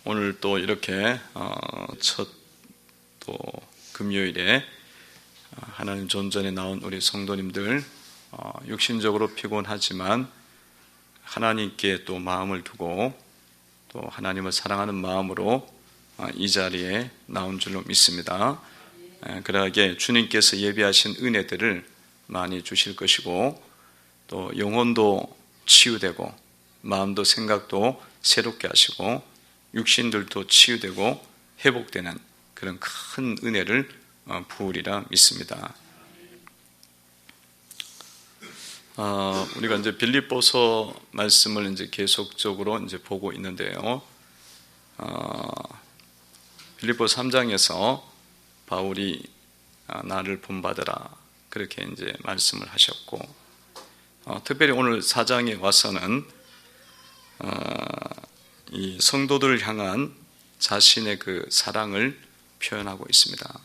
오늘 또 이렇게 첫 또 금요일에 하나님 존전에 나온 우리 성도님들, 육신적으로 피곤하지만 하나님께 또 마음을 두고 또 하나님을 사랑하는 마음으로 이 자리에 나온 줄로 믿습니다. 그러하게 주님께서 예비하신 은혜들을 많이 주실 것이고, 또 영혼도 치유되고 마음도 생각도 새롭게 하시고 육신들도 치유되고 회복되는 그런 큰 은혜를 부으리라 믿습니다. 우리가 이제 빌립보서 말씀을 이제 계속적으로 이제 보고 있는데요. 빌립보 3장에서 바울이 나를 본받으라 그렇게 이제 말씀을 하셨고, 특별히 오늘 4장에 와서는 이 성도들을 향한 자신의 그 사랑을 표현하고 있습니다.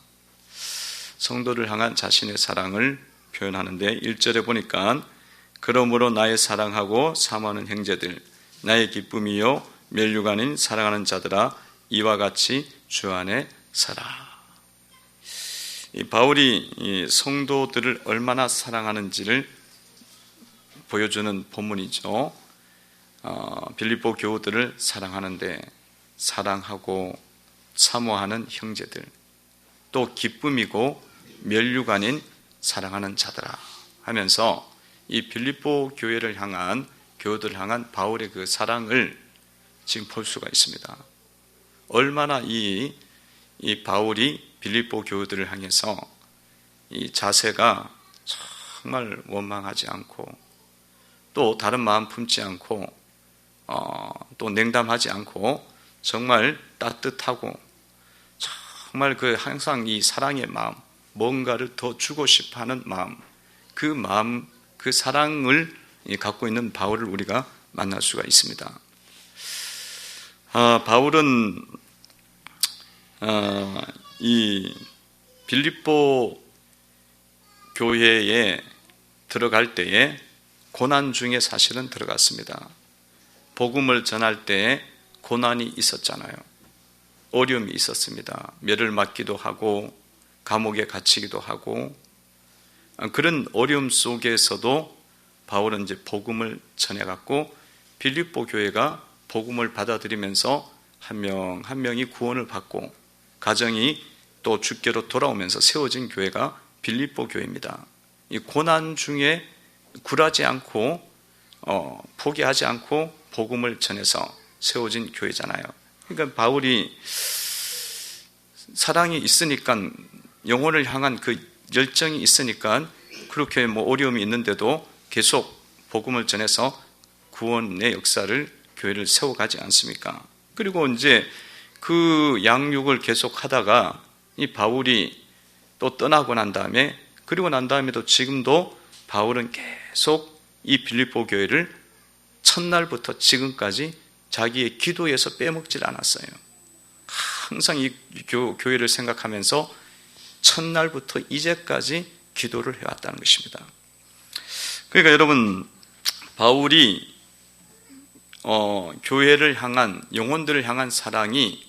성도를 향한 자신의 사랑을 표현하는데 1절에 보니까 그러므로 나의 사랑하고 사모하는 형제들, 나의 기쁨이요 멸류가 아닌 사랑하는 자들아, 이와 같이 주 안에 서라. 이 바울이 이 성도들을 얼마나 사랑하는지를 보여주는 본문이죠. 빌립보 교우들을 사랑하는데, 사랑하고 사모하는 형제들, 또 기쁨이고 멸류가 아닌 사랑하는 자들아 하면서 이 빌립보 교회를 향한, 교우들을 향한 바울의 그 사랑을 지금 볼 수가 있습니다. 얼마나 이 바울이 빌립보 교우들을 향해서 이 자세가 정말 원망하지 않고, 또 다른 마음 품지 않고, 또 냉담하지 않고 정말 따뜻하고, 정말 그 항상 이 사랑의 마음, 뭔가를 더 주고 싶어하는 마음, 그 사랑을 갖고 있는 바울을 우리가 만날 수가 있습니다. 바울은 이 빌립보 교회에 들어갈 때에 고난 중에 사실은 들어갔습니다. 복음을 전할 때에 고난이 있었잖아요. 어려움이 있었습니다. 매를 맞기도 하고 감옥에 갇히기도 하고, 그런 어려움 속에서도 바울은 이제 복음을 전해갖고 빌립보 교회가 복음을 받아들이면서 한 명 한 명이 구원을 받고 가정이 또 주께로 돌아오면서 세워진 교회가 빌립보 교회입니다. 이 고난 중에 굴하지 않고 포기하지 않고 복음을 전해서 세워진 교회잖아요. 그러니까 바울이 사랑이 있으니까, 영혼을 향한 그 열정이 있으니까 그렇게 어려움이 있는데도 계속 복음을 전해서 구원의 역사를, 교회를 세워가지 않습니까? 그리고 이제 그 양육을 계속 하다가 이 바울이 또 떠나고 난 다음에, 그리고 난 다음에도 지금도 바울은 계속 이 빌립보 교회를 첫날부터 지금까지 자기의 기도에서 빼먹질 않았어요. 항상 이 교회를 생각하면서 첫날부터 이제까지 기도를 해왔다는 것입니다. 그러니까 여러분, 바울이 교회를 향한, 영혼들을 향한 사랑이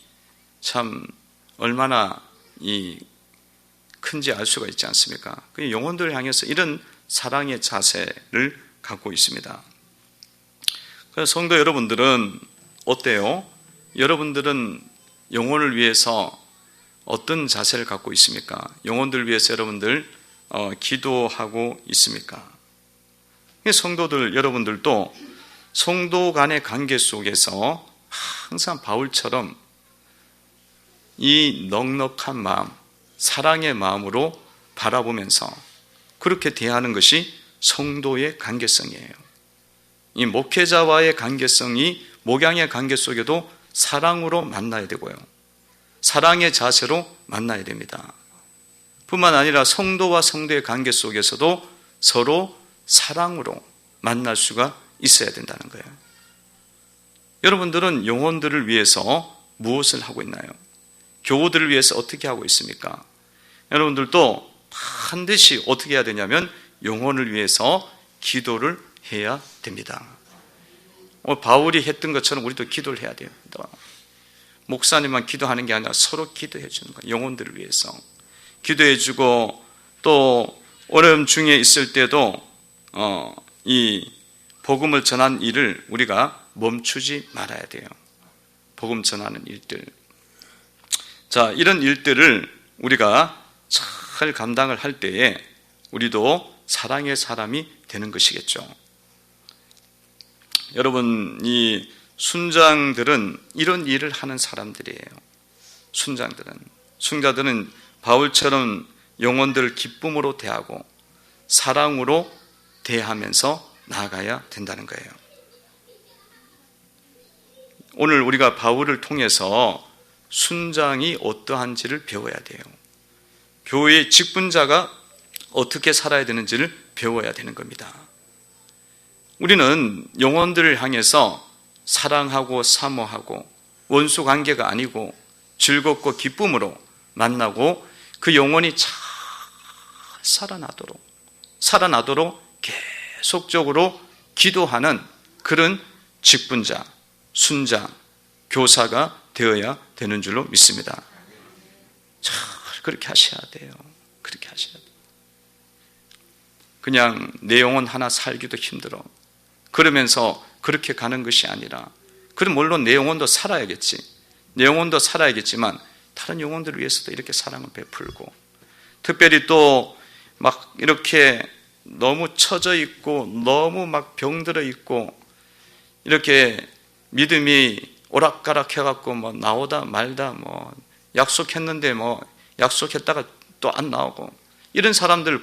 참 얼마나 큰지 알 수가 있지 않습니까? 그 영혼들을 향해서 이런 사랑의 자세를 갖고 있습니다. 그래서 성도 여러분들은 어때요? 여러분들은 영혼을 위해서 어떤 자세를 갖고 있습니까? 영혼들을 위해서 여러분들 기도하고 있습니까? 성도들 여러분들도 성도 간의 관계 속에서 항상 바울처럼 이 넉넉한 마음, 사랑의 마음으로 바라보면서 그렇게 대하는 것이 성도의 관계성이에요. 이 목회자와의 관계성이, 목양의 관계 속에도 사랑으로 만나야 되고요, 사랑의 자세로 만나야 됩니다. 뿐만 아니라 성도와 성도의 관계 속에서도 서로 사랑으로 만날 수가 있어야 된다는 거예요. 여러분들은 영혼들을 위해서 무엇을 하고 있나요? 교우들을 위해서 어떻게 하고 있습니까? 여러분들도 반드시 어떻게 해야 되냐면 영혼을 위해서 기도를 해야 됩니다. 바울이 했던 것처럼 우리도 기도를 해야 됩니다. 목사님만 기도하는 게 아니라 서로 기도해 주는 거예요. 영혼들을 위해서 기도해 주고, 또 어려움 중에 있을 때도 이 복음을 전하는 일을 우리가 멈추지 말아야 돼요. 복음 전하는 일들. 자, 이런 일들을 우리가 잘 감당을 할 때에 우리도 사랑의 사람이 되는 것이겠죠. 여러분, 이 순장들은 이런 일을 하는 사람들이에요. 순자들은 바울처럼 영혼들을 기쁨으로 대하고 사랑으로 대하면서 나아가야 된다는 거예요. 오늘 우리가 바울을 통해서 순장이 어떠한지를 배워야 돼요. 교회의 직분자가 어떻게 살아야 되는지를 배워야 되는 겁니다. 우리는 영혼들을 향해서 사랑하고 사모하고 원수 관계가 아니고 즐겁고 기쁨으로 만나고 그 영혼이 잘 살아나도록 계속적으로 기도하는 그런 직분자, 순자, 교사가 되어야 되는 줄로 믿습니다. 잘 그렇게 하셔야 돼요. 그렇게 하셔야 돼요. 그냥 내 영혼 하나 살기도 힘들어. 그러면서 그렇게 가는 것이 아니라, 그럼 물론 내 영혼도 살아야겠지. 내 영혼도 살아야겠지만 다른 영혼들을 위해서도 이렇게 사랑을 베풀고, 특별히 또 막 이렇게 너무 처져 있고 너무 막 병들어 있고 이렇게 믿음이 오락가락 해갖고 뭐 나오다 말다, 뭐 약속했는데 뭐 약속했다가 또 안 나오고, 이런 사람들을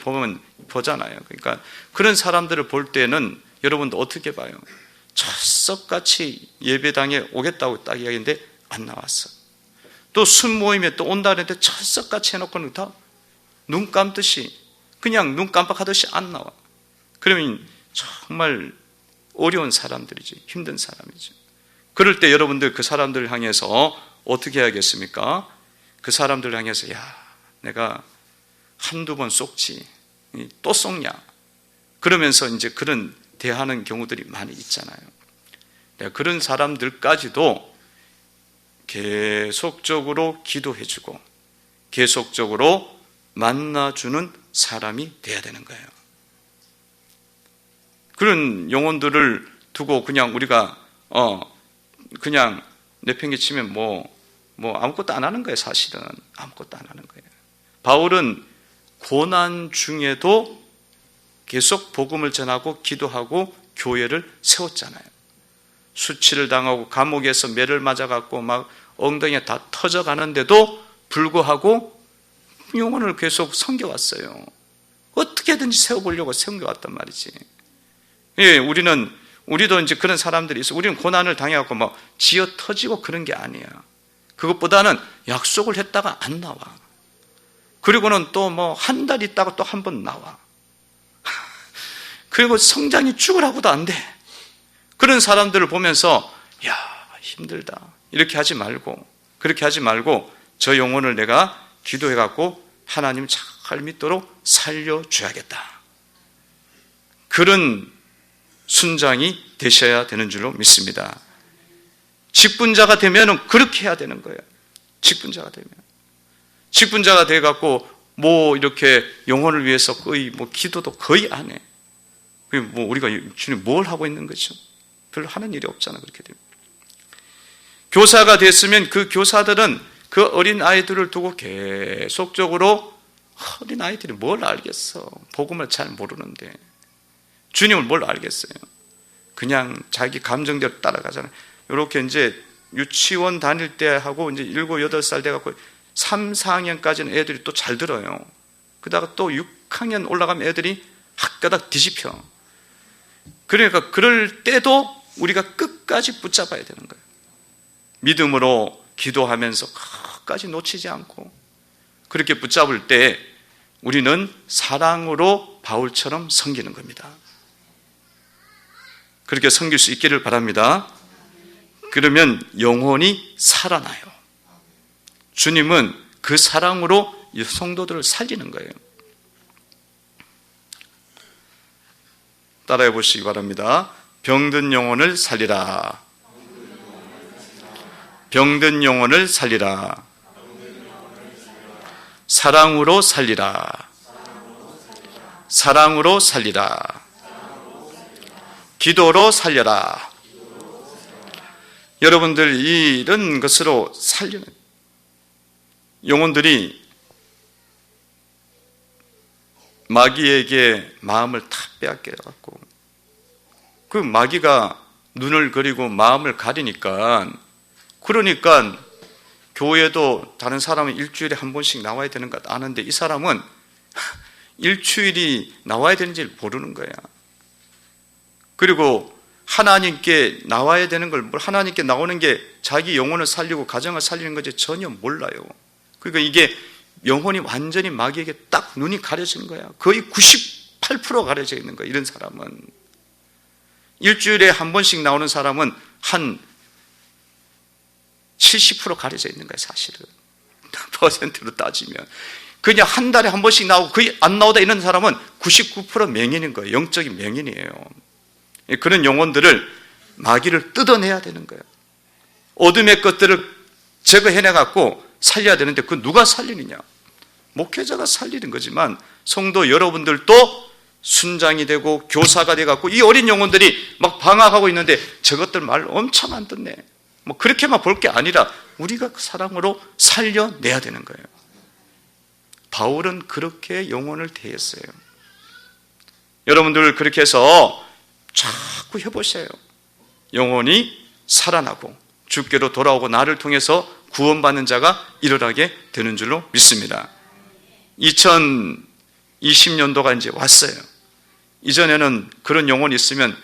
보잖아요. 그러니까 그런 사람들을 볼 때는 여러분도 어떻게 봐요? 철석같이 예배당에 오겠다고 딱 이야기했는데 안 나왔어. 또 순모임에 또 온다 그랬는데 철석같이 해놓고는 다 눈 감듯이, 그냥 눈 깜빡하듯이 안 나와. 그러면 정말 어려운 사람들이지, 힘든 사람이죠. 그럴 때 여러분들 그 사람들을 향해서 어떻게 해야겠습니까? 그 사람들을 향해서, 야, 내가 한두 번 속지 또 속냐, 그러면서 이제 그런 대하는 경우들이 많이 있잖아요. 그런 사람들까지도 계속적으로 기도해주고 계속적으로 만나주는 사람이 돼야 되는 거예요. 그런 영혼들을 두고 그냥 우리가 그냥 내팽개치면 뭐 아무것도 안 하는 거예요. 사실은 아무것도 안 하는 거예요. 바울은 고난 중에도 계속 복음을 전하고 기도하고 교회를 세웠잖아요. 수치를 당하고 감옥에서 매를 맞아갖고 막 엉덩이가 다 터져가는데도 불구하고 영혼을 계속 섬겨왔어요. 어떻게든지 세워보려고 섬겨왔단 말이지. 예, 우리도 이제 그런 사람들이 있어. 우리는 고난을 당해갖고 막 지어 터지고 그런 게 아니야. 그것보다는 약속을 했다가 안 나와. 그리고는 또 뭐 한 달 있다가 또 한 번 나와. 그리고 성장이 죽으라고도 안 돼. 그런 사람들을 보면서, 야, 힘들다, 이렇게 하지 말고, 그렇게 하지 말고 저 영혼을 내가 기도해갖고 하나님 잘 믿도록 살려줘야겠다. 그런 순장이 되셔야 되는 줄로 믿습니다. 직분자가 되면 그렇게 해야 되는 거예요. 직분자가 돼갖고 뭐 이렇게 영혼을 위해서 거의 뭐 기도도 거의 안 해. 뭐 우리가 주님 뭘 하고 있는 거죠? 별로 하는 일이 없잖아. 그렇게 되면 교사가 됐으면 그 교사들은 그 어린 아이들을 두고 계속적으로, 어린 아이들이 뭘 알겠어? 복음을 잘 모르는데 주님을 뭘 알겠어요? 그냥 자기 감정대로 따라가잖아요. 이렇게 이제 유치원 다닐 때 하고 이제 7, 8살 돼갖고 3, 4학년까지는 애들이 또 잘 들어요. 그러다가 또 6학년 올라가면 애들이 학가닥 뒤집혀. 그러니까 그럴 때도 우리가 끝까지 붙잡아야 되는 거예요. 믿음으로 기도하면서 끝까지 놓치지 않고 그렇게 붙잡을 때 우리는 사랑으로 바울처럼 섬기는 겁니다. 그렇게 섬길 수 있기를 바랍니다. 그러면 영혼이 살아나요. 주님은 그 사랑으로 이 성도들을 살리는 거예요. 따라해 보시기 바랍니다. 병든 영혼을 살리라. 병든 영혼을 살리라. 사랑으로 살리라. 사랑으로 살리라. 기도로 살려라. 여러분들 이런 것으로 살리는 영혼들이 마귀에게 마음을 다 빼앗겨갖고 그 마귀가 눈을 그리고 마음을 가리니까 그러니까 교회도 다른 사람은 일주일에 한 번씩 나와야 되는 것 아는데 이 사람은 일주일이 나와야 되는지 모르는 거야. 그리고 하나님께 나와야 되는 걸 하나님께 나오는 게 자기 영혼을 살리고 가정을 살리는 거지 전혀 몰라요. 그러니까 이게 영혼이 완전히 마귀에게 딱 눈이 가려진 거야. 거의 98% 가려져 있는 거야. 이런 사람은 일주일에 한 번씩 나오는 사람은 한 70% 가려져 있는 거야. 사실은 퍼센트로 따지면 그냥 한 달에 한 번씩 나오고 거의 안 나오다 이런 사람은 99% 맹인인 거예요. 영적인 맹인이에요. 그런 영혼들을 마귀를 뜯어내야 되는 거예요. 어둠의 것들을 제거해내갖고 살려야 되는데 그 누가 살리느냐? 목회자가 살리는 거지만 성도 여러분들도 순장이 되고 교사가 돼갖고 이 어린 영혼들이 막 방황하고 있는데 저것들 말 엄청 안 듣네. 뭐 그렇게만 볼 게 아니라 우리가 사랑으로 살려내야 되는 거예요. 바울은 그렇게 영혼을 대했어요. 여러분들 그렇게 해서 자꾸 해보세요. 영혼이 살아나고 주께로 돌아오고 나를 통해서 구원받는 자가 일어나게 되는 줄로 믿습니다. 2020년도가 이제 왔어요. 이전에는 그런 영혼이 있으면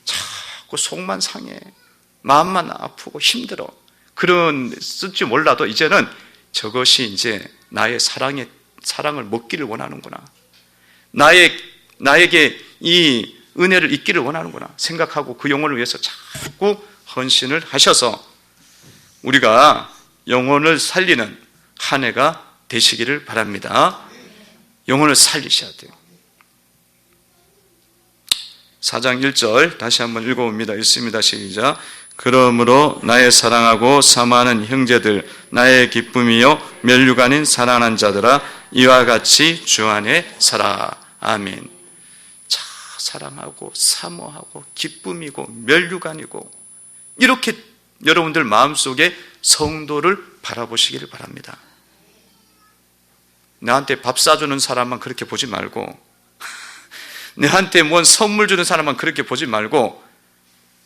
자꾸 속만 상해, 마음만 아프고 힘들어. 그런 쓸지 몰라도 이제는 저것이 이제 나의 사랑을 먹기를 원하는구나. 나에게 이 은혜를 잊기를 원하는구나 생각하고 그 영혼을 위해서 자꾸 헌신을 하셔서 우리가 영혼을 살리는 한 해가 되시기를 바랍니다. 영혼을 살리셔야 돼요. 4장 1절 다시 한번 읽어봅니다. 읽습니다. 시작. 그러므로 나의 사랑하고 사모하는 형제들, 나의 기쁨이요 멸육 아닌 사랑하는 자들아, 이와 같이 주 안에 살아. 아멘. 자, 사랑하고 사모하고 기쁨이고 멸류관이고 이렇게 여러분들 마음속에 성도를 바라보시기를 바랍니다. 나한테 밥 사주는 사람만 그렇게 보지 말고 내한테 뭔 선물 주는 사람만 그렇게 보지 말고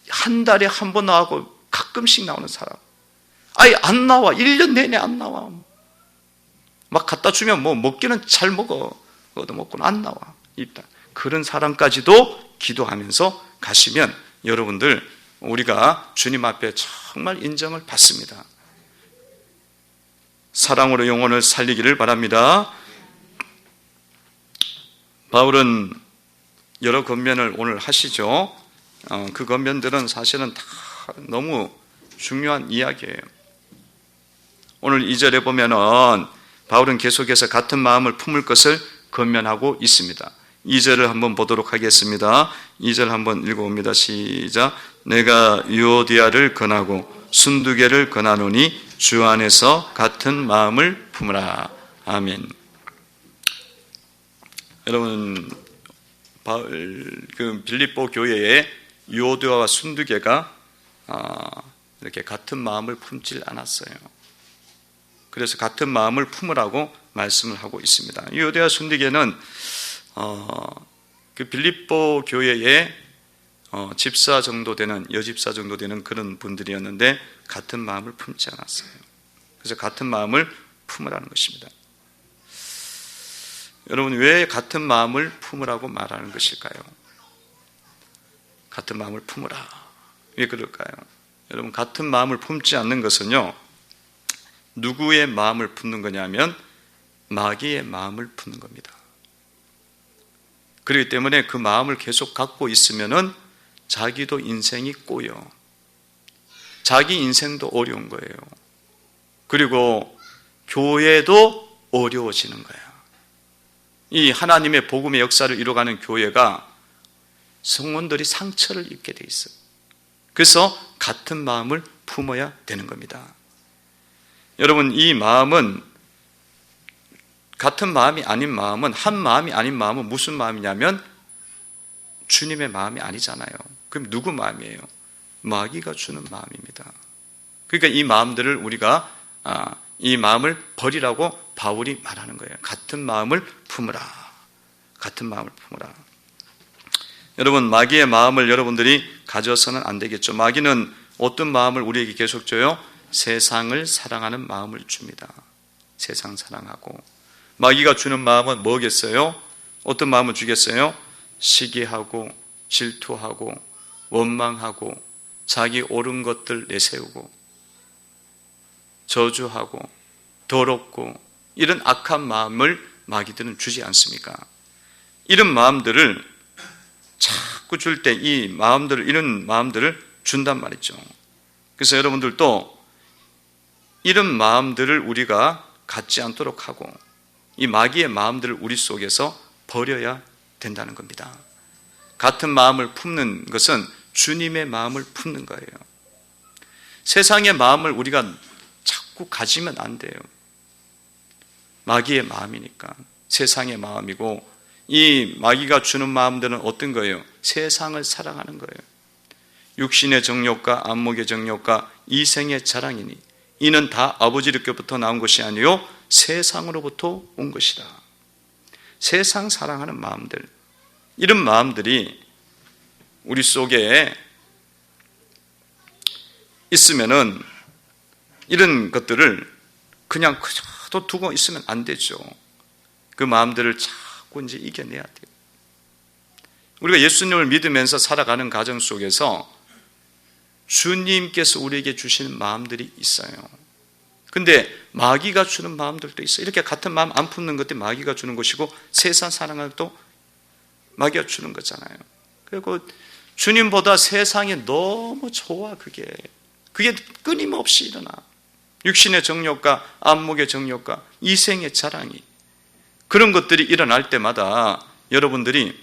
한 달에 한 번 나오고 가끔씩 나오는 사람, 아예 안 나와, 1년 내내 안 나와. 막 갖다 주면 뭐 먹기는 잘 먹어, 얻어먹고는 안 나와. 그런 사람까지도 기도하면서 가시면 여러분들 우리가 주님 앞에 정말 인정을 받습니다. 사랑으로 영혼을 살리기를 바랍니다. 바울은 여러 권면을 오늘 하시죠. 그 권면들은 사실은 다 너무 중요한 이야기예요. 오늘 2절에 보면은 바울은 계속해서 같은 마음을 품을 것을 권면하고 있습니다. 2절을 한번 보도록 하겠습니다. 2절 한번 읽어봅니다. 시작. 내가 유오디아를 권하고 순두개를 권하노니 주 안에서 같은 마음을 품으라. 아멘. 여러분, 그 빌립보 교회에 유오디아와 순두개가 이렇게 같은 마음을 품질 않았어요. 그래서 같은 마음을 품으라고 말씀을 하고 있습니다. 유오디아 순두개는 그 빌립보 교회에 집사 정도 되는, 여집사 정도 되는 그런 분들이었는데 같은 마음을 품지 않았어요. 그래서 같은 마음을 품으라는 것입니다. 여러분, 왜 같은 마음을 품으라고 말하는 것일까요? 같은 마음을 품으라. 왜 그럴까요? 여러분, 같은 마음을 품지 않는 것은요, 누구의 마음을 품는 거냐면 마귀의 마음을 품는 겁니다. 그렇기 때문에 그 마음을 계속 갖고 있으면은 자기도 인생이 꼬여. 자기 인생도 어려운 거예요. 그리고 교회도 어려워지는 거예요. 이 하나님의 복음의 역사를 이루어가는 교회가 성원들이 상처를 입게 돼 있어요. 그래서 같은 마음을 품어야 되는 겁니다. 여러분, 이 마음은, 같은 마음이 아닌 마음은, 한 마음이 아닌 마음은 무슨 마음이냐면 주님의 마음이 아니잖아요. 그럼 누구 마음이에요? 마귀가 주는 마음입니다. 그러니까 이 마음들을 우리가 이 마음을 버리라고 바울이 말하는 거예요. 같은 마음을 품으라. 같은 마음을 품으라. 여러분, 마귀의 마음을 여러분들이 가져서는 안 되겠죠. 마귀는 어떤 마음을 우리에게 계속 줘요? 세상을 사랑하는 마음을 줍니다. 세상 사랑하고. 마귀가 주는 마음은 뭐겠어요? 어떤 마음을 주겠어요? 시기하고 질투하고 원망하고 자기 옳은 것들 내세우고 저주하고 더럽고 이런 악한 마음을 마귀들은 주지 않습니까? 이런 마음들을 자꾸 줄 때 이 마음들을, 이런 마음들을 준단 말이죠. 그래서 여러분들도 이런 마음들을 우리가 갖지 않도록 하고 이 마귀의 마음들을 우리 속에서 버려야 된다는 겁니다. 같은 마음을 품는 것은 주님의 마음을 품는 거예요. 세상의 마음을 우리가 자꾸 가지면 안 돼요. 마귀의 마음이니까. 세상의 마음이고, 이 마귀가 주는 마음들은 어떤 거예요? 세상을 사랑하는 거예요. 육신의 정욕과 안목의 정욕과 이생의 자랑이니 이는 다 아버지께로부터 나온 것이 아니요 세상으로부터 온 것이다. 세상 사랑하는 마음들, 이런 마음들이 우리 속에 있으면은 이런 것들을 그냥 그저 두고 있으면 안 되죠. 그 마음들을 자꾸 이제 이겨내야 돼요. 우리가 예수님을 믿으면서 살아가는 과정 속에서 주님께서 우리에게 주시는 마음들이 있어요. 근데 마귀가 주는 마음들도 있어요. 이렇게 같은 마음 안 품는 것도 마귀가 주는 것이고, 세상 사랑을 또 마귀가 주는 거잖아요. 그리고 주님보다 세상이 너무 좋아. 그게 끊임없이 일어나. 육신의 정욕과 안목의 정욕과 이생의 자랑이, 그런 것들이 일어날 때마다 여러분들이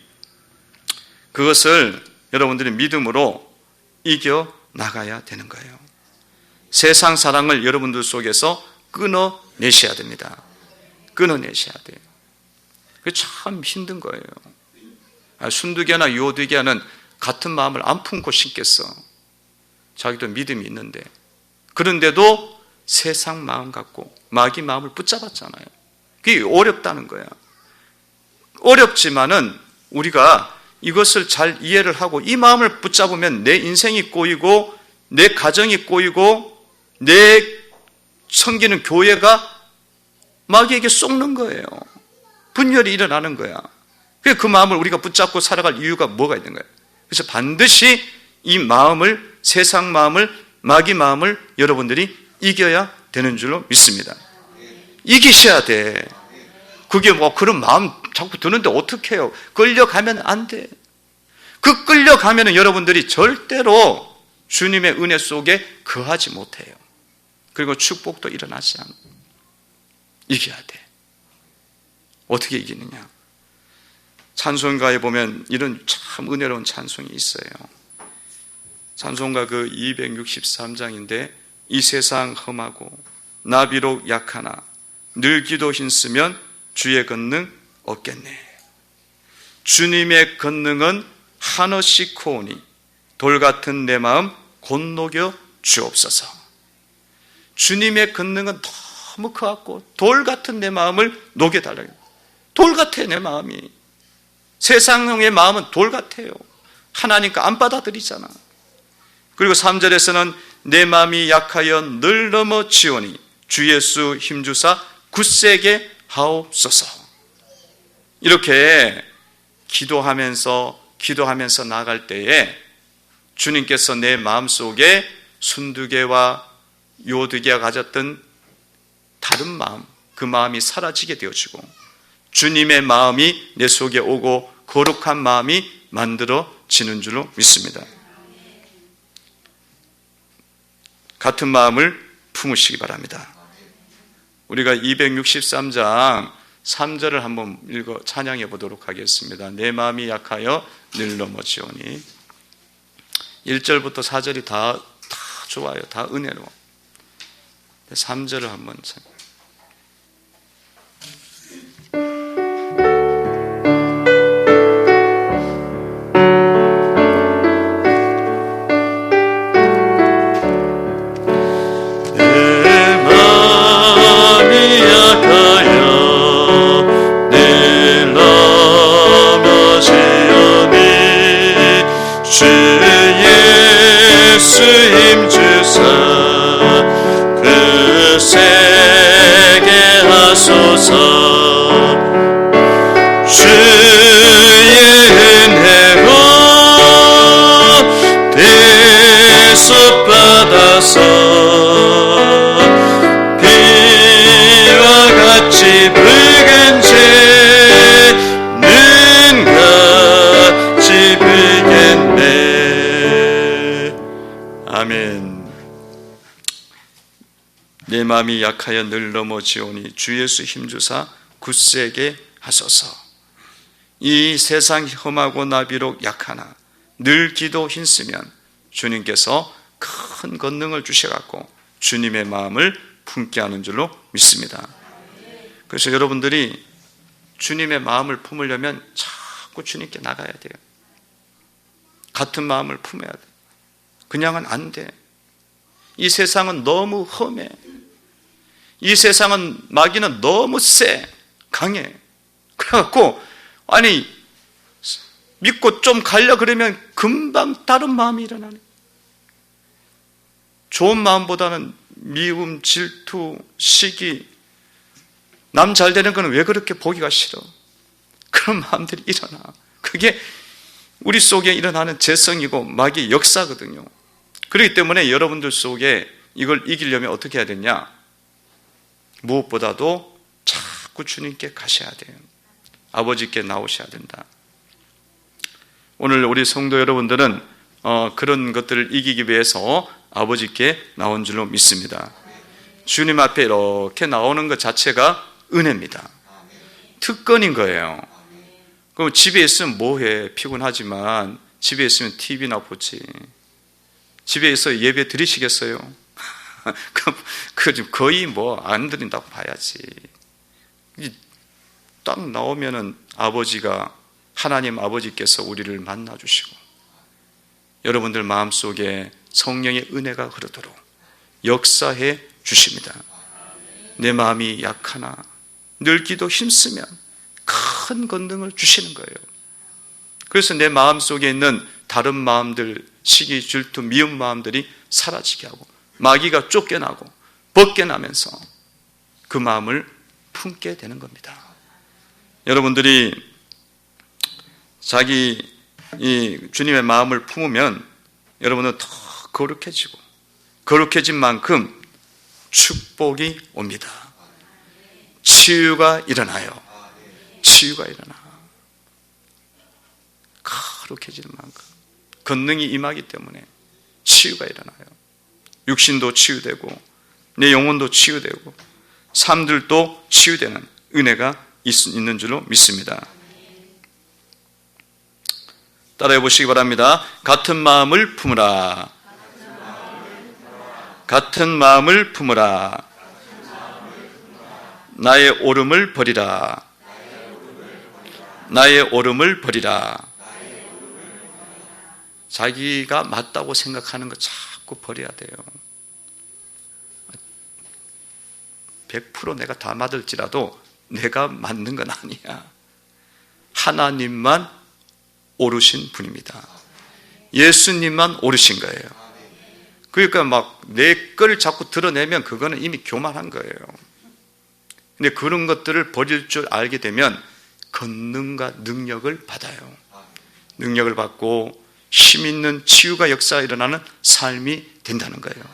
그것을 여러분들이 믿음으로 이겨 나가야 되는 거예요. 세상 사랑을 여러분들 속에서 끊어내셔야 됩니다. 끊어내셔야 돼요. 그게 참 힘든 거예요. 순두개나 요두개는 같은 마음을 안 품고 싶겠어. 자기도 믿음이 있는데. 그런데도 세상 마음 갖고 마귀 마음을 붙잡았잖아요. 그게 어렵다는 거야. 어렵지만은 우리가 이것을 잘 이해를 하고 이 마음을 붙잡으면 내 인생이 꼬이고 내 가정이 꼬이고 내 섬기는 교회가 마귀에게 속는 거예요. 분열이 일어나는 거야. 그 마음을 우리가 붙잡고 살아갈 이유가 뭐가 있는 거예요. 그래서 반드시 이 마음을, 세상 마음을, 마귀 마음을 여러분들이 이겨야 되는 줄로 믿습니다. 이기셔야 돼. 그게 뭐 그런 마음 자꾸 드는데 어떻게 해요? 끌려가면 안 돼. 그 끌려가면 여러분들이 절대로 주님의 은혜 속에 거하지 못해요. 그리고 축복도 일어나지 않아. 이겨야 돼. 어떻게 이기느냐? 찬송가에 보면 이런 참 은혜로운 찬송이 있어요. 찬송가 그 263장인데 이 세상 험하고 나 비록 약하나 늘 기도 힘쓰면 주의 권능 없겠네. 주님의 권능은 한없이 코오니 돌 같은 내 마음 곤녹여 주옵소서. 주님의 권능은 너무 커갖고 돌 같은 내 마음을 녹여달라고. 돌 같아 내 마음이. 세상의 마음은 돌 같아요. 하나님과 안 받아들이잖아. 그리고 3절에서는 내 마음이 약하여 늘 넘어지오니 주 예수 힘주사 굳세게 하옵소서. 이렇게 기도하면서 나아갈 때에 주님께서 내 마음속에 순두개와 요두개가 가졌던 다른 마음, 그 마음이 사라지게 되어지고 주님의 마음이 내 속에 오고 거룩한 마음이 만들어지는 줄로 믿습니다. 같은 마음을 품으시기 바랍니다. 우리가 263장 3절을 한번 읽어 찬양해 보도록 하겠습니다. 내 마음이 약하여 늘 넘어지오니. 1절부터 4절이 다 좋아요. 다 은혜로워. 3절을 한번 내 마음이 약하여 늘 넘어지오니 주 예수 힘주사 굳세게 하소서. 이 세상 험하고 나비록 약하나 늘 기도 힘쓰면 주님께서 큰 권능을 주셔갖고 주님의 마음을 품게 하는 줄로 믿습니다. 그래서 여러분들이 주님의 마음을 품으려면 자꾸 주님께 나가야 돼요. 같은 마음을 품어야 돼. 그냥은 안 돼. 이 세상은 너무 험해. 이 세상은 마귀는 너무 세, 강해. 그래갖고 아니 믿고 좀 가려 그러면 금방 다른 마음이 일어나네. 좋은 마음보다는 미움, 질투, 시기, 남 잘 되는 거는 왜 그렇게 보기가 싫어? 그런 마음들이 일어나. 그게 우리 속에 일어나는 재성이고 마귀의 역사거든요. 그렇기 때문에 여러분들 속에 이걸 이기려면 어떻게 해야 되냐? 무엇보다도 자꾸 주님께 가셔야 돼요. 아버지께 나오셔야 된다. 오늘 우리 성도 여러분들은 그런 것들을 이기기 위해서 아버지께 나온 줄로 믿습니다. 주님 앞에 이렇게 나오는 것 자체가 은혜입니다. 특권인 거예요. 그럼 집에 있으면 뭐해? 피곤하지만 집에 있으면 TV나 보지. 집에 있어 예배 드리시겠어요? 그럼 거의 뭐 안 드린다고 봐야지. 딱 나오면은 아버지가, 하나님 아버지께서 우리를 만나 주시고 여러분들 마음속에 성령의 은혜가 흐르도록 역사해 주십니다. 내 마음이 약하나 늘 기도 힘쓰면 큰 권능을 주시는 거예요. 그래서 내 마음속에 있는 다른 마음들, 시기, 질투, 미운 마음들이 사라지게 하고 마귀가 쫓겨나고 벗겨나면서 그 마음을 품게 되는 겁니다. 여러분들이 자기 이 주님의 마음을 품으면 여러분은 더 거룩해지고 거룩해진 만큼 축복이 옵니다. 치유가 일어나요. 치유가 일어나. 거룩해지는 만큼 권능이 임하기 때문에 치유가 일어나요. 육신도 치유되고 내 영혼도 치유되고 삶들도 치유되는 은혜가 있는 줄로 믿습니다. 따라해 보시기 바랍니다. 같은 마음을 품으라. 같은 마음을 품으라. 나의 오름을 버리라. 나의 오름을 버리라. 자기가 맞다고 생각하는 거 자꾸 버려야 돼요. 100% 내가 다 맞을지라도 내가 맞는 건 아니야. 하나님만 오르신 분입니다. 예수님만 오르신 거예요. 그러니까 막 내 걸 자꾸 드러내면 그거는 이미 교만한 거예요. 근데 그런 것들을 버릴 줄 알게 되면 권능과 능력을 받아요. 능력을 받고 힘 있는 치유가 역사가 일어나는 삶이 된다는 거예요.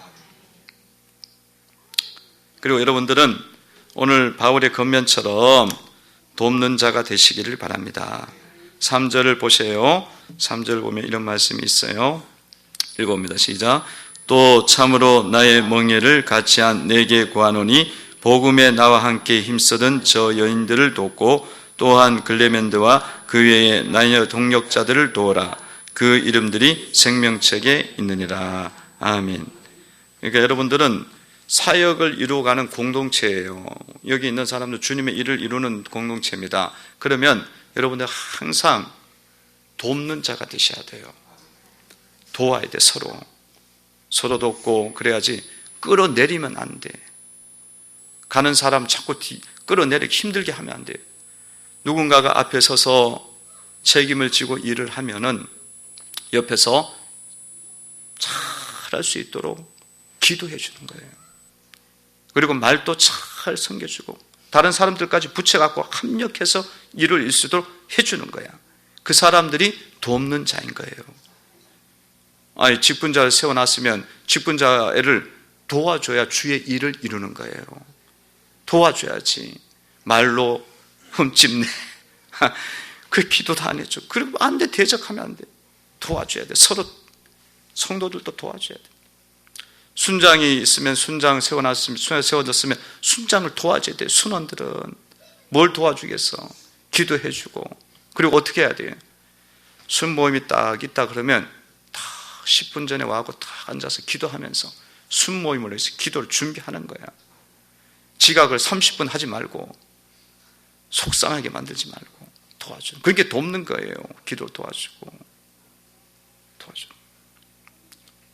그리고 여러분들은 오늘 바울의 권면처럼 돕는 자가 되시기를 바랍니다. 3절을 보세요. 3절 보면 이런 말씀이 있어요. 읽어봅니다. 시작. 또 참으로 나의 멍에를 같이 한 내게 구하노니 복음에 나와 함께 힘쓰던 저 여인들을 돕고 또한 글레멘드와 그 외에 나의 동력자들을 도우라. 그 이름들이 생명책에 있느니라. 아멘. 그러니까 여러분들은 사역을 이루어가는 공동체예요. 여기 있는 사람들 주님의 일을 이루는 공동체입니다. 그러면 여러분들 항상 돕는 자가 되셔야 돼요. 도와야 돼. 서로 돕고 그래야지. 끌어내리면 안 돼. 가는 사람 자꾸 끌어내리기 힘들게 하면 안 돼요. 누군가가 앞에 서서 책임을 지고 일을 하면은 옆에서 잘할 수 있도록 기도해 주는 거예요. 그리고 말도 잘 섬겨주고 다른 사람들까지 붙여갖고 합력해서 일을 이룰 수 있도록 해주는 거야. 그 사람들이 돕는 자인 거예요. 직분자를 세워놨으면 직분자를 도와줘야 주의 일을 이루는 거예요. 도와줘야지. 말로 흠집내. 그 기도도 안 해줘. 그리고 안 돼. 대적하면 안 돼. 도와줘야 돼. 서로 성도들도 도와줘야 돼. 순장이 있으면 순장 세워졌으면 순장을 도와줘야 돼. 순원들은 뭘 도와주겠어? 기도해주고. 그리고 어떻게 해야 돼요? 순모임이 딱 있다 그러면 다 10분 전에 와고 딱 앉아서 기도하면서 순모임을 해서 기도를 준비하는 거야. 지각을 30분 하지 말고 속상하게 만들지 말고 도와주는. 그게 돕는 거예요. 기도를 도와주고.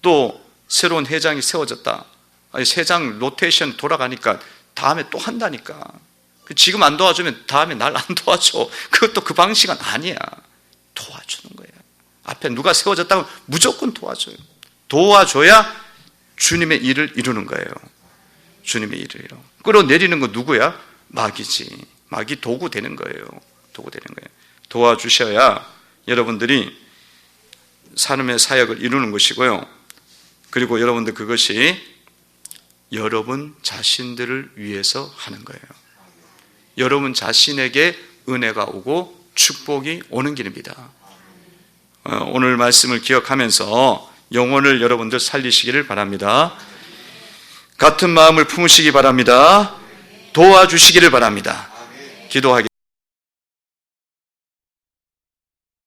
또 새로운 회장이 세워졌다. 회장 로테이션 돌아가니까 다음에 또 한다니까. 지금 안 도와주면 다음에 날 안 도와줘. 그것도 그 방식은 아니야. 도와주는 거야. 앞에 누가 세워졌다면 무조건 도와줘요. 도와줘야 주님의 일을 이루는 거예요. 주님의 일을 이루. 끌어내리는 건 누구야? 마귀지. 마귀 도구 되는 거예요. 도구 되는 거예요. 도와주셔야 여러분들이 삶의 사역을 이루는 것이고요. 그리고 여러분들 그것이 여러분 자신들을 위해서 하는 거예요. 여러분 자신에게 은혜가 오고 축복이 오는 길입니다. 오늘 말씀을 기억하면서 영혼을 여러분들 살리시기를 바랍니다. 같은 마음을 품으시기 바랍니다. 도와주시기를 바랍니다. 기도하겠습니다.